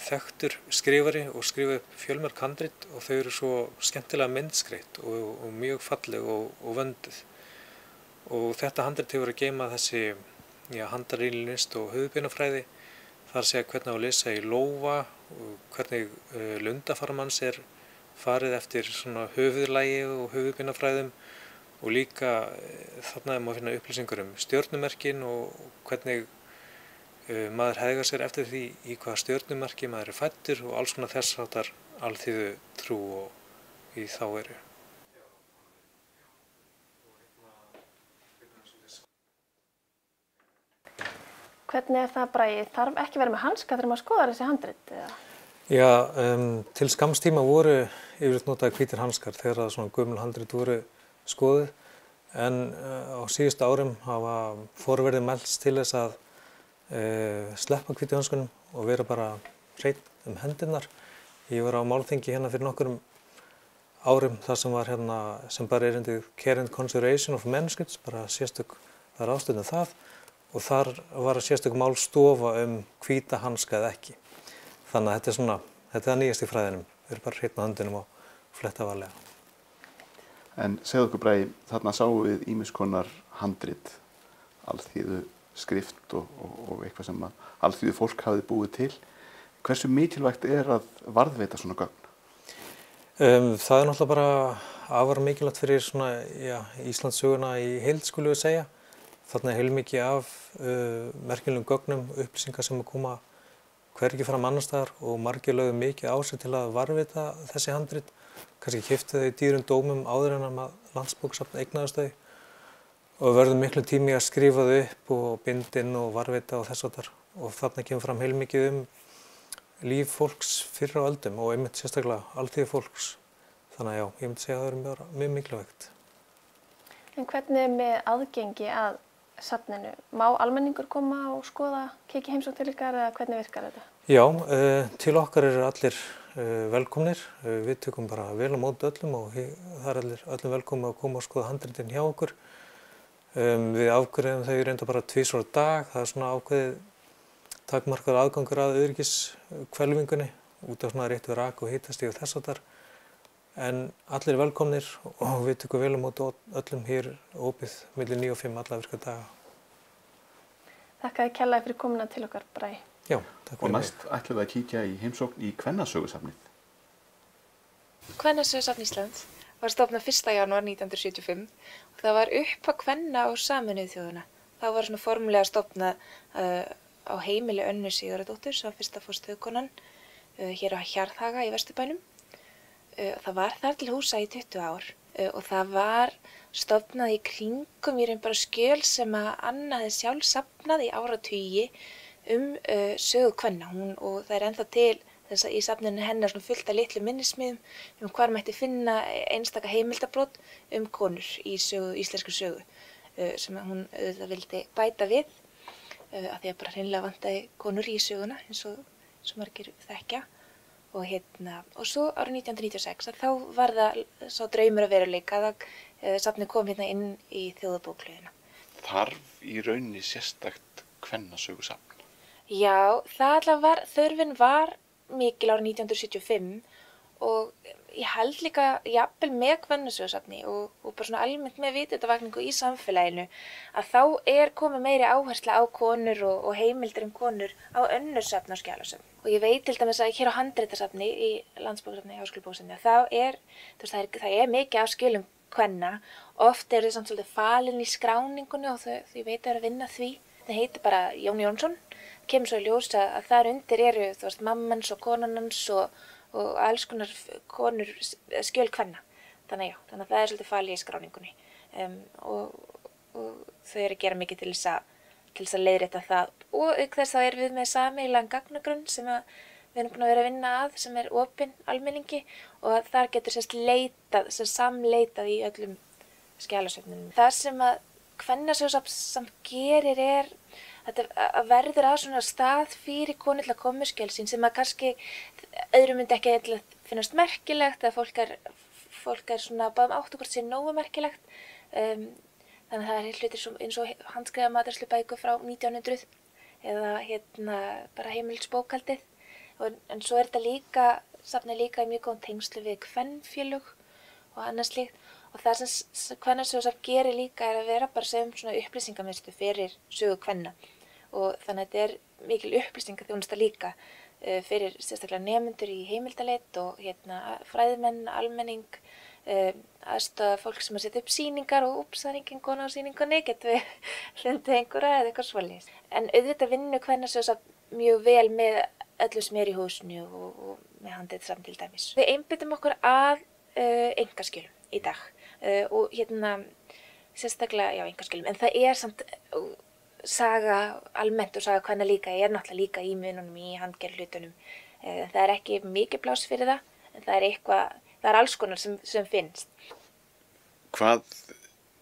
þekktur skrifari og skrifaði upp fjölmörg handrit og þau eru svo skemmtilega myndskreytt og mjög falleg og vönduð. og þetta handrit hefur að geyma þessi handarílist og höfuðbeinafræði, þar að segja hvernig á að lesa í lófa og hvernig lundafarmanns farið eftir svona höfuðlægi og höfuðbeinafræðum og líka þarna má finna upplýsingar stjörnumerkin og hvernig maður hegðar sér eftir því í hvaða stjörnumerki maður fæddur og alls konar þess háttar alþýðu trú og í þá veru. Hvernig það Bragi? Þarf ekki verið með hanska þegar maður skoðar þessi handrit? Já, til skamms tíma voru yfirleitt notaðir hvítir hanskar þegar svona gömul handrit voru skoðuð, en á síðustu árum hafa forverðir mælst til þess að sleppa hvítu hanskunum og vera bara hreinn hendurnar. Ég var á málþingi hérna fyrir nokkrum árum þar sem var hérna sem bara erindið Care and Conservation of Manuscripts, bara sérstök ráðstöfun það. Og þar var sérstök málstofa hvíta hanska eða ekki. Þannig að þetta er nýjast í fræðinum. Við erum bara hreinn á höndunum og fletta varlega. En segðu okkur Bragi, þarna sáum við ýmiss konar handrit, alþýðu skrift og eitthvað sem alþýðu fólk hafði búið til. Hversu mikilvægt að varðveita svona gögn? Það er náttúrulega bara afar mikilvægt fyrir Íslandssöguna í heild, skulum við segja. Þarna er heilmikið af merkilegum gögnum, upplýsingar sem koma hvergi fram annars staðar og margir lögðu mikið á sig til að varðveita þessi handrit. Kannski keyptu þau dýrum dómum áður en að Landsbókasafn eignaðist þau og verður miklu tími að skrifa þau upp og binda inn og varðveita og þess háttar. Og þarna kemur fram heilmikið líf fólks fyrr á öldum og einmitt sérstaklega alþýðu fólks. Þannig að já, ég myndi segja að það er mjög mikilvægt. En hvernig með aðgengi að safninu? Má almenningur koma og skoða, kikið heimsókn til ykkar eða hvernig virkar þetta? Já, til okkar eru allir velkomnir. Við tökum bara vel á móti öllum og það er öllum velkomin að koma og skoða handritin hjá okkur. Við afgreiðum þau reynda bara 2 á dag. Það er svona ákveðið takmarkaður aðgangur að öryggishvelfingunni út af svona rétt við rak og hitastig og þess háttar. En allir velkomnir og við tökum vel á móti öllum hér opið milli 9 og 5 alla virka daga. Þakka þér kærlega fyrir komuna til okkar, Bragi. Já, takk fyrir mig. Og næst ætlum við að kíkja í heimsókn í Kvennasögusafnið. Kvennasögusafn Íslands var stofnað 1. janúar 1975 og það var upphaf kvenna á Sameinuðu þjóðanna. Það var svona formulega stofnað á heimili Önnu Sigurðardóttur sem var fyrsta forstöðukonan hér á Hjarðhaga í Vesturbænum. Það var þar til húsa í 20 ár og það var stofnað í kringum í raun bara skjöl sem að Anna hefði sjálf safnað í áratugi sögu kvenna. Og það er ennþá til þess að í safninu hennar svona fullt af litlu minnismiðum hvar mætti finna einstaka heimildabrot konur í íslenskri sögu sem hún auðvitað vildi bæta við af því að bara hreinlega vantaði konur í söguna eins og margir þekkja. Og svo árið 1996 þá var það sá draumur að veruleika að safnið kom hérna inn í Þjóðarbókhlöðuna. Þarf í rauninni sérstakt kvennasögusafn? Já, þörfin var mikil árið 1975 og ég held líka jafnvel með kvennasögusafni og bara svona almennt með vitundarvakningu í samfélaginu að þá er komið meiri áhersla á konur og heimildir konur á önnur safn og skjalasöfn. Og ég veit til dæmis að hér á handritasafni í Landsbókasafni, Háskólabókasafni, það er mikið af skjölum kvenna. Oft eru þau samt svolítið falin í skráningunni og þau veit að vinna því. Það heitir bara Jón Jónsson. Kemur svo í ljós að þar undir eru mammans og konunans og alls konar konur skjöl kvenna. Þannig að það er svolítið falið í skráningunni. Og þau eru að gera mikið til þess að leiðrétta það. Og auk þess þá erum við með sameiginlegan gagnagrunn sem við erum búin að vera að vinna að, sem er opinn almenningi og þar getur samleitað í öllum skjalasöfnunum. Það sem að Kvennasögusafn gerir er að verður að svona stað fyrir konur til að koma með skjöl sín sem að kannski öðrum myndi ekki finnast merkilegt eða fólk er svona báðum áttu hvort sé nógu merkilegt. Þannig að það er hlutir eins og handskrifa matreiðslubækur frá 1900 eða bara heimilisbókhaldið. En svo er þetta safnið líka í mjög góðum tengslu við kvenfélög og annað slíkt. Og það sem kvennasögusafn gerir líka er að vera bara sem svona upplýsingamiðstöð fyrir sögu kvenna. Og þannig að þetta er mikil upplýsingaþjónusta líka fyrir sérstaklega nemendur í heimildaleit og fræðimenn, almenning, aðstoða fólk sem að setja upp sýningar og það er engin kona á sýningunni, getum við hlundið einhverja eða eitthvað svoleiðis. En auðvitað vinnur kvennasögusafn mjög vel með öllu sem er í húsinu og með handritasafn til dæmis. Við einbyttum okkur að einkaskjölum í dag og sérstaklega einkaskjölum, en það er samt saga almennt og saga kvenna líka er náttúrulega líka í mununum, í handgerðhlutunum. Það er ekki mikið pláss fyrir það, en það er alls konar sem finnst. Hvað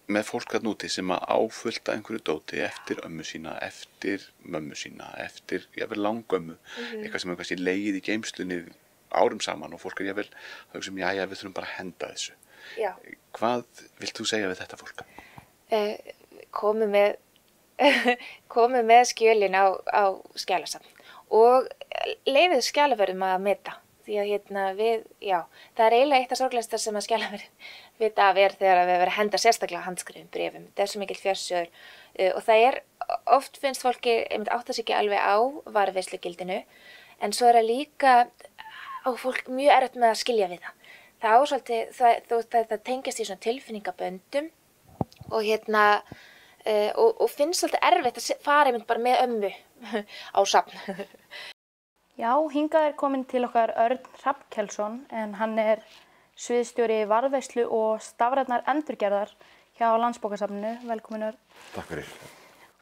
með fólk að núti sem að áfulta einhverju dóti eftir ömmu sína, eftir mömmu sína, eftir jafnvel langömmu, eitthvað sem kannski legið í geymslunni árum saman og fólk er jafnvel að hugsa jæja, við þurfum bara að henda þessu. Já. Hvað vilt þú segja við þetta fólk? Komið með skjölin á skjalasafn og leyfið skjalaverðum að meta. Því að það er eiginlega eitt af sorglegasta sem að skjalaverðum vita af er þegar við verðum að henda sérstaklega handskrifum bréfum. Það er svo mikill fjársjóður og það er, oft finnst fólki áttast ekki alveg á varðveislugildinu, en svo er það líka á fólk mjög erfitt með að skilja við það. Það tengjast í svona tilfinningaböndum og finnst svolítið erfitt að fara bara með ömmu á safn. Já, hingað er komin til okkar Örn Hrafnkelsson en hann er sviðsstjóri varðveislu og stafrænnar endurgerðar hjá Landsbókasafninu. Velkomin Örn. Takk fyrir.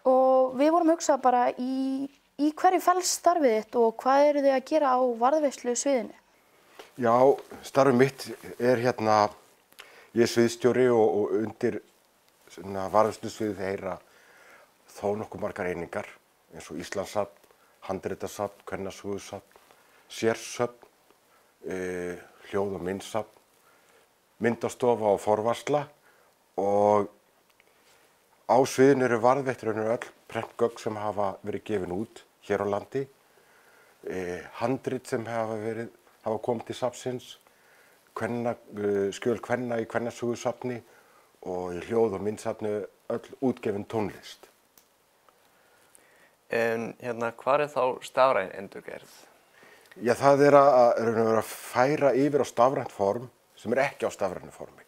Og við vorum að hugsa bara í hverju felst starfið þitt og hvað eru þið að gera á varðveislu sviðinu? Já, starfið mitt er ég er sviðsstjóri og undir varðveislu sviðið heyra þó nokkuð margar einingar eins og Íslandssafn, handritasafn, kvennasögusafn, sérsöfn, hljóð- og myndsafn, myndastofa og forvarsla og á sviðinu eru varðveitt öll prentgögn sem hafa verið gefin út hér á landi, handrit sem hafa komið til safnsins, skjöl kvenna í kvennasögusafni og í hljóð- og myndsafni öll útgefin tónlist. En hvað er þá stafræn endurgerð? Já, það er að færa yfir á stafrænt form sem er ekki á stafrænu formi.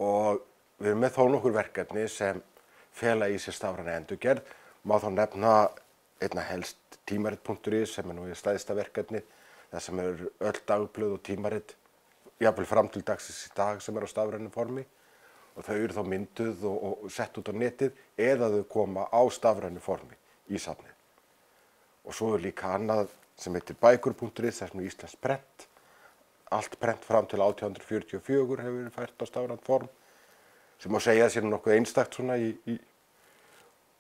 Og við erum með þó nokkur verkefni sem fela í sér stafræna endurgerð. Má þá nefna einna helst tímarit.is sem er nú stærsta verkefni. Það sem eru öll dagblöð og tímarit, jafnvel fram til dagsins í dag sem er á stafrænu formi. Og þau eru þá mynduð og sett út á netið eða þau koma á stafrænu formi í safnið. Og svo er líka annað sem heitir bækur.is, það sem er íslenskt prent. Allt prent fram til 1844 hefur verið fært á stafrænt form, sem má segja sér nokkuð einstakt svona í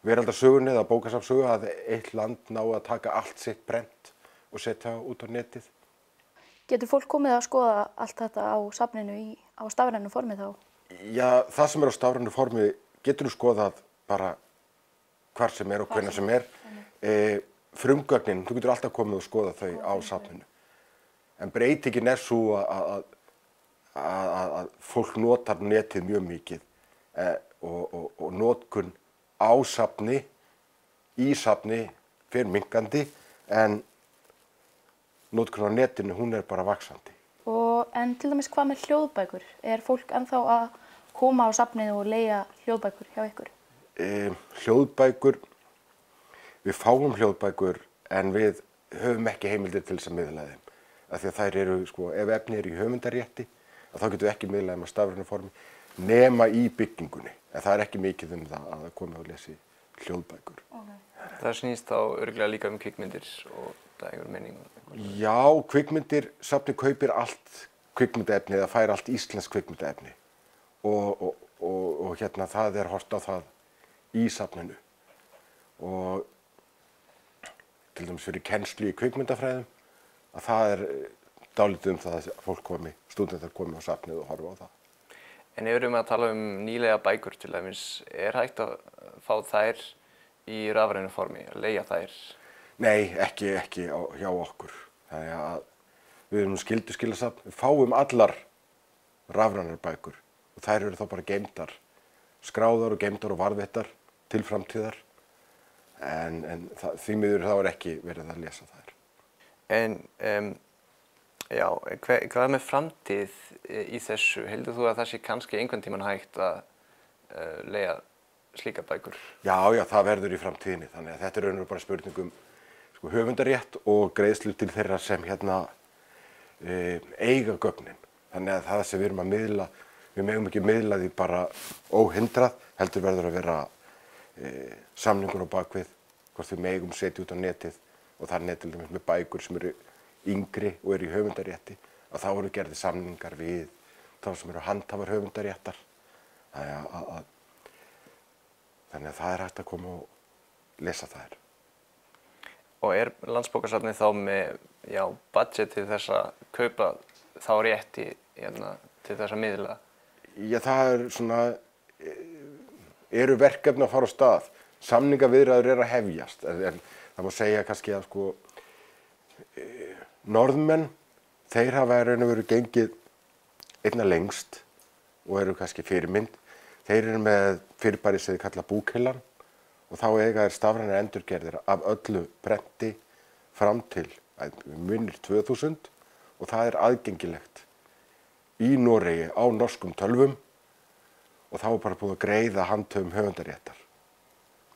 veraldarsögunni eða bókasafnssögu að eitt land nái að taka allt sitt prent og setja út á netið. Getur fólk komið að skoða allt þetta á safninu á stafrænu formi þá? Já, það sem er á stafrænu formi getur þú skoðað bara hvar sem er og hvenær sem er. Frumgögnin, þú getur alltaf komið og skoða þau á safninu. En breytingin er svo að fólk notar netið mjög mikið og notkun á safni, í safni fer minnkandi en notkun á netinu hún er bara vaxandi. En til dæmis hvað með hljóðbækur? Er fólk ennþá að koma á safnið og leigja hljóðbækur hjá ykkur? Hljóðbækur, við fáum hljóðbækur en við höfum ekki heimildir til þess að miðla þeim. Af því að þær eru, ef efni er í höfundarrétti, þá getum við ekki miðlað þeim á stafrænu formi nema í byggingunni. En það er ekki mikið það að koma og lesi hljóðbækur. Það snýst þá örugglega líka kvikmyndir og það einhver menning? Já, kvikmyndir, safnið kaupir allt kvikmyndaefni eða fær allt íslenskt kvikmyndaefni. Og það er horft á það í safninu. Og til dæmis fyrir kennslu í kvikmyndafræðum að það er dálítið það að stúdentar komi á safnið og horfa á það. En ef við erum að tala nýlega bækur til dæmis, er hægt að fá þær í rafrænu formi, að leigja þær? Nei, ekki hjá okkur. Þannig að við erum skylduskilasafn, við fáum allar rafrænar bækur og þær eru þá bara geymdar, skráðar og geymdar og varðveittar til framtíðar en því miður þá er ekki verið að lesa þær. En já, hvað með framtíð í þessu? Heldur þú að það sé kannski einhvern tímann hægt að leigja slíkar bækur? Já, það verður í framtíðinni, þannig að þetta er raunverulega bara spurningum höfundarétt og greiðslu til þeirra sem eiga gögnin. Þannig að það sem við erum að miðla, við megum ekki miðla því bara óhindrað, heldur verður að vera samningur á bakvið, hvort við megum setja út á netið og þar til dæmis með bækur sem eru yngri og eru í höfundarétti, að þá eru gerðir samningar við þá sem eru handhafar höfundaréttar. Þannig að það er hægt að koma og lesa þær. Og er Landsbókasafnið þá með budget til þess að kaupa þá rétti til þess að miðla? Já, það er svona, eru verkefni að fara á stað. Samningaviðræður eru að hefjast, en það má segja kannski að Norðmenn, þeir hafa í raun og veru gengið einna lengst og eru kannski fyrirmynd. Þeir eru með fyrirbæri sem þeir kalla búkhyllan og þá eiga þeir stafrænar endurgerðir af öllu prenti fram til minnir 2000 og það er aðgengilegt í Noregi á norskum tölvum og þá er bara búið að greiða handhöfum höfundaréttar.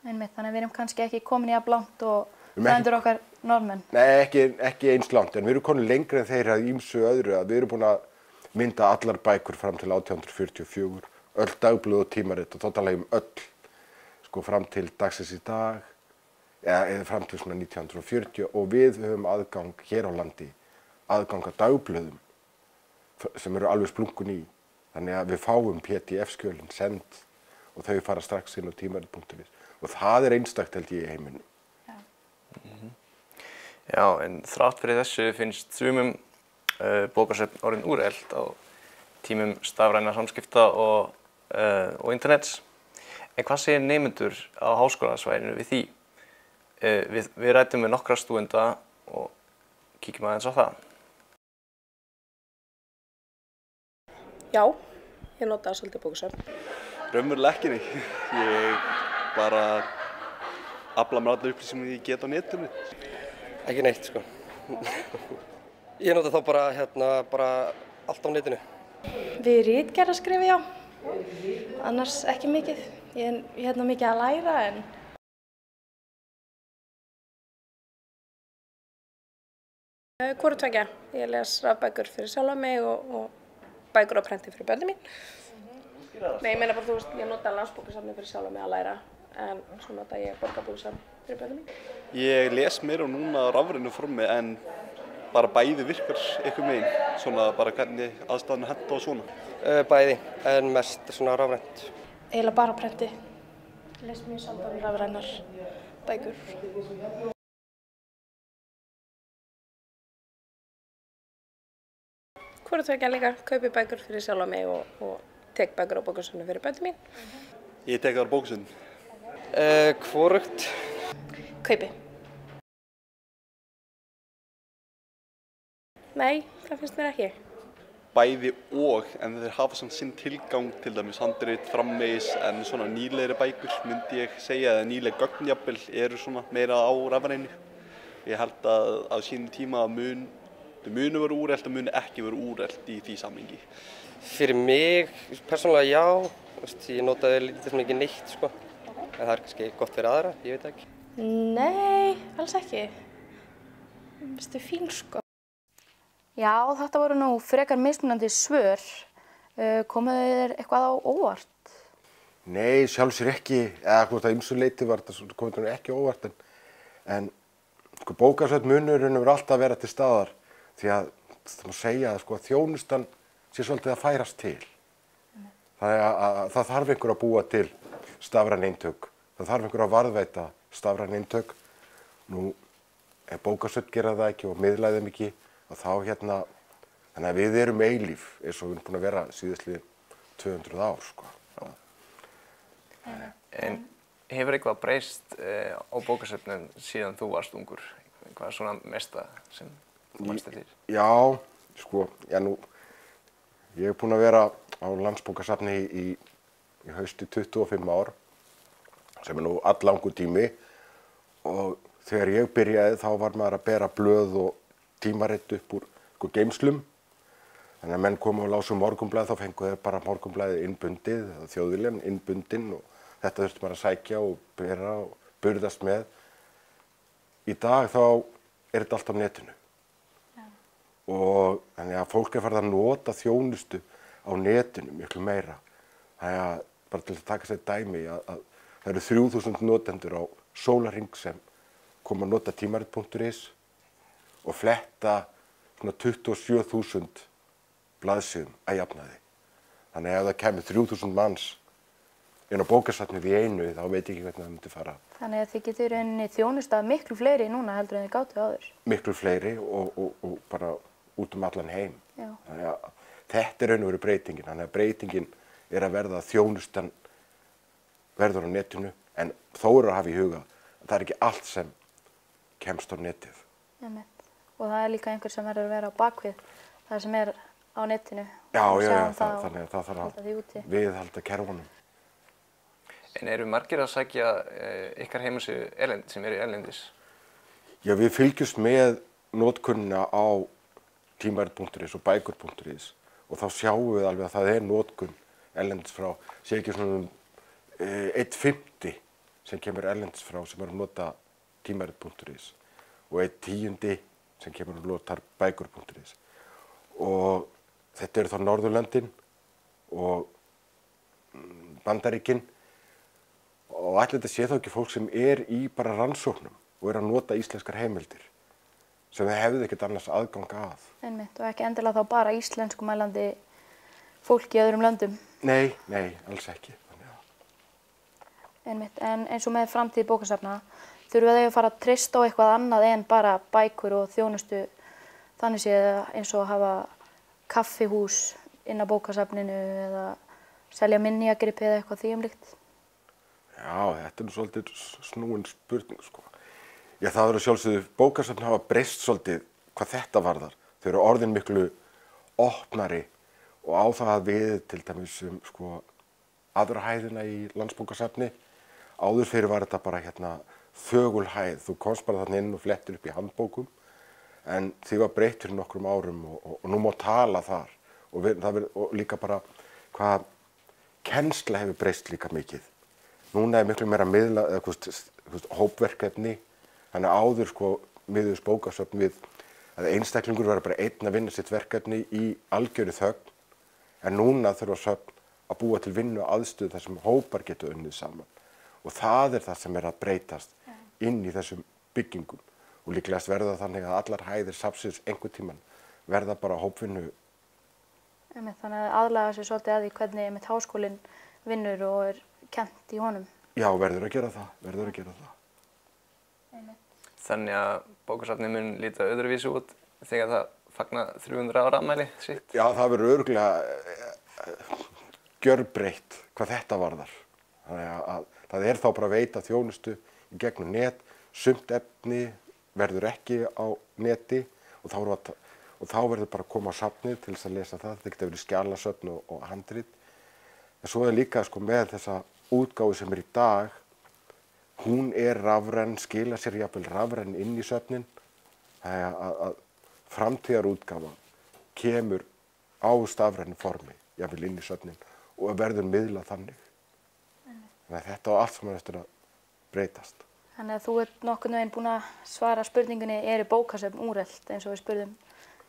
Einmitt, þannig að við erum kannski ekki komin í að blánt og frændur okkar Norðmenn. Nei, ekki eins langt, en við erum komin lengri en þeir að ýmsu öðru að við erum búin að mynda allar bækur fram til 1844, öll dagblöð og tímarit og þá tala ég öll, fram til dagsins í dag, eða fram til 1940 og við höfum aðgang hér á landi, aðgang að dagblöðum sem eru alveg splunkun í. Þannig að við fáum PDF-skjölin send og þau fara strax inn á tímarit.is og það er einstakt held ég í heiminum. Já, en þrátt fyrir þessu finnst sumum bókasöfn orðin úrelt á tímum stafræna samskipta og internets. En hvað segir nemendur á háskólasvæðinu við því? Við ræddum með nokkra stúdenta og kíkjum aðeins á það. Já, ég nota svolítið bókasöfn. Raunverulega ekki neitt. Ég bara afla mér allar upplýsingum sem ég get á netinu. Ekki neitt, sko. Ég nota þá bara allt á netinu. Við ritgerð að skrifa, já. Annars ekki mikið. Ég er mikið að læra, en... Hvoru tveggja. Ég les rafbækur fyrir sjálfa mig og bækur á prenti fyrir börnin mín. Nei, ég meina bara, ég nota Landsbókasafnið fyrir sjálfa mig að læra, en svo nota ég Borgarbókasafn fyrir börnin mín. Ég les meira núna á rafrænu formi, en bara bæði virkar einhver megin, svona bara hvernig aðstæðan henta og svona. Bæði, en mest svona rafrænt. Eiginlega bara prenti. Les mjög sjaldan rafrænar bækur. Hvoru tveggja líka, kaupi bækur fyrir sjálfa mig og tek bækur á bókasafninu fyrir börnin mín. Ég tek það á bókasafninu. Hvorugt? Kaupi. Nei, það finnst mér ekki. Bæði og, en þeir hafa samt sinn tilgang, til dæmis handrit framvegis, en svona nýlegri bækur myndi ég segja, eða nýleg gögn jafnvel eru svona meira á rafrænu. Ég held að á sínum tíma þau munu vera úrelt og munu ekki vera úrelt í því samhengi. Fyrir mig, persónulega já, ég notaði lítið sem ekki neitt, sko. En það er kannski gott fyrir aðra, ég veit ekki. Nei, alls ekki. Þetta er fín, sko. Já, þetta voru nú frekar mismunandi svör. Komuðu þér eitthvað á óvart? Nei, sjálfsög ekki, eða hvort að ýmsu leyti var þetta komið ekki óvart, en bókasöfn munur verður alltaf að vera til staðar, því að það má segja að þjónustan sé svolítið að færast til. Það þarf einhver að búa til stafræn eintök, það þarf einhver að varðveita stafræn eintök. Nú, ef bókasöfn gera það ekki og miðla þeim ekki, þá þannig að við erum eilíf eins og við erum búin að vera síðastliðin 200 ár, sko. En hefur eitthvað breyst á bókasöfnum síðan þú varst ungur? Hvað er svona mesta sem þú manst eftir? Já, sko, ég er búin að vera á Landsbókasafni í hausti 25 ár, sem nú alllangur tími, og þegar ég byrjaði þá var maður að bera blöð og tímarit upp úr geymslum. Þannig að menn komu og lásu Morgunblaðið, þá fengu þeir bara Morgunblaðið innbundið, Þjóðviljann innbundinn, og þetta þurfti maður að sækja og bera og burðast með. Í dag þá er þetta allt á netinu. Og þannig að fólk er farið að nota þjónustu á netinu miklu meira. Þannig að bara til að taka sér dæmi að það eru 3000 notendur á sólarhring sem koma að nota tímarit.is og fletta svona 27.000 blaðsíðum að jafnaði. Þannig að ef það kemur 3000 manns inn á bókasafnið í einu, þá veit ég ekki hvernig það myndi fara. Þannig að þið getur í rauninni þjónustað miklu fleiri núna heldur en þið gátu áður. Miklu fleiri og bara út allan heim. Já. Þannig að þetta er raun og veru breytingin. Þannig að breytingin er að verða að þjónustan verður á netinu, en þó er að hafa í huga að það er ekki allt sem kemst á netið. Og það er líka einhver sem verður að vera á bakvið það sem er á netinu. Já, þannig að það þarf að viðhalda kerfunum. En eru margir að sækja ykkar heimasíðu sem eru erlendis? Já, við fylgjumst með notkunna á tímarit.is og bækur.is og þá sjáum við alveg að það er notkun erlendis frá, sé ekki svona 1/5 sem kemur erlendis frá sem er að nota tímarit.is og 1/10 sem kemur að nota bækur.is. Og þetta eru þá Norðurlöndin og Bandaríkin og allir þetta sé þá ekki fólk sem er í bara rannsóknum og er að nota íslenskar heimildir sem það hefði ekkert annars aðgang að. Og ekki endilega þá bara íslenskumælandi fólk í öðrum löndum? Nei, alls ekki. En eins og með framtíð bókasafna, þurfa þau að fara að treysta á eitthvað annað en bara bækur og þjónustu, þannig séð eins og að hafa kaffihús inn á bókasafninu eða selja minjagripi eða eitthvað því líkt? Já, þetta er nú svolítið snúin spurning, sko. Já, það eru sjálfsögðu, bókasafn hafa breyst svolítið hvað þetta varðar. Þau eru orðin miklu opnari og á það við til dæmis aðra hæðina í Landsbókasafni. Áður fyrir var þetta bara þögul hæð. Þú komst bara þarna inn og flettir upp í handbókum. En því var breytt fyrir nokkrum árum og nú má tala þar. Og líka bara hvað kennsla hefur breyst líka mikið. Núna er miklu meira miðla, hópverkefni. Þannig að áður miðuðust bókasöfn við að einstaklingur var bara einn að vinna sitt verkefni í algjöru þögn. En núna þurfa söfn að búa til vinnu aðstöðu þar sem hópar geta unnið saman. Og það er það sem er að breytast inn í þessum byggingum. Og líklegast verða þannig að allar hæðir safnsins einhvern tímann verða bara hópvinnu. Þannig að aðlaga sér svolítið að því hvernig háskólinn vinnur og er kennt í honum. Já, verður að gera það. Þannig að bókasafnið mun líta öðruvísi út þegar það fagna 300 ára afmæli sitt? Já, það verður örugglega gjörbreytt hvað þetta varðar. Þannig að það er þá bara að veita þjónustu í gegnum net, sumt efni verður ekki á neti og þá verður bara að koma á safnið til þess að lesa það. Það geta verið skjalasöfn og handrit. En svo er líka með þessa útgáfu sem er í dag, hún er rafræn, skila sér jafnvel rafræn inn í söfnin. Það að framtíðarútgáfa kemur á stafrænu formi, jafnvel inn í söfnin og verður miðlað þannig. Þannig að þetta á allt sem er eftir að breytast. Þannig að þú ert nokkurn veginn búin að svara spurningunni, eru bókasöfn úrelt eins og við spurðum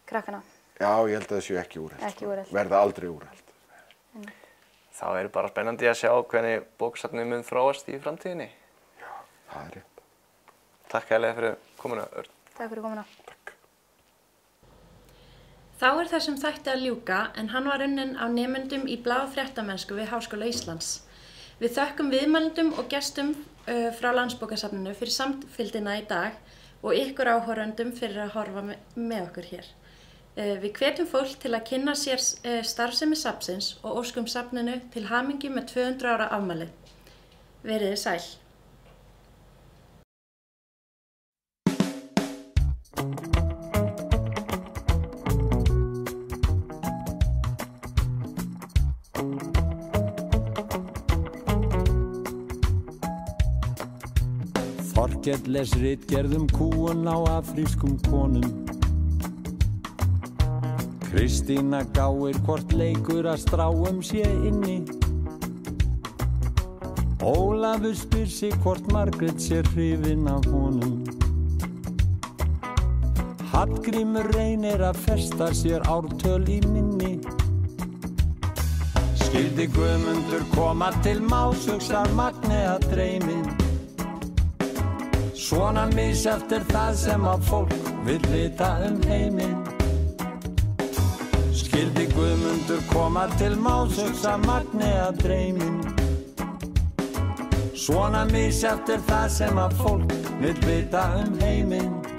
krakkana? Já, ég held að það séu ekki úrelt. Ekki úrelt. Verða aldrei úrelt. Þá er bara spennandi að sjá hvernig bókasafnið mun þróast í framtíðinni. Já, það er rétt. Takk hérlega fyrir komuna, Örn. Takk fyrir komuna. Þá er þessum þætti að ljúka en hann var unnin á nemendum í blaðafréttamennsku við Háskóla Íslands. Við þökkum viðmælendum og gestum frá Landsbókasafninu fyrir samfylgdina í dag og ykkur áhorfendum fyrir að horfa með okkur hér. Við hvetjum fólk til að kynna sér starfsemi safnsins og óskum safninu til hamingju með 200 ára afmæli. Verið sæl. Þorkell les ritgerð kúgun á afrískum konum. Kristína gáir hvort leikur að stráum sé inni. Ólafur spyr sig hvort Margrét sé hrifin af honum. Hallgrímur reynir að festa sér ártöl í minni. Skyldi Guðmundur koma til más, hugsar Magnea dreymin. Svona misjafnt það sem að fólk vill vita heiminn. Skyldi Guðmundur koma til más, hugsar Magnea dreymin. Svona misjafnt það sem að fólk vill vita heiminn.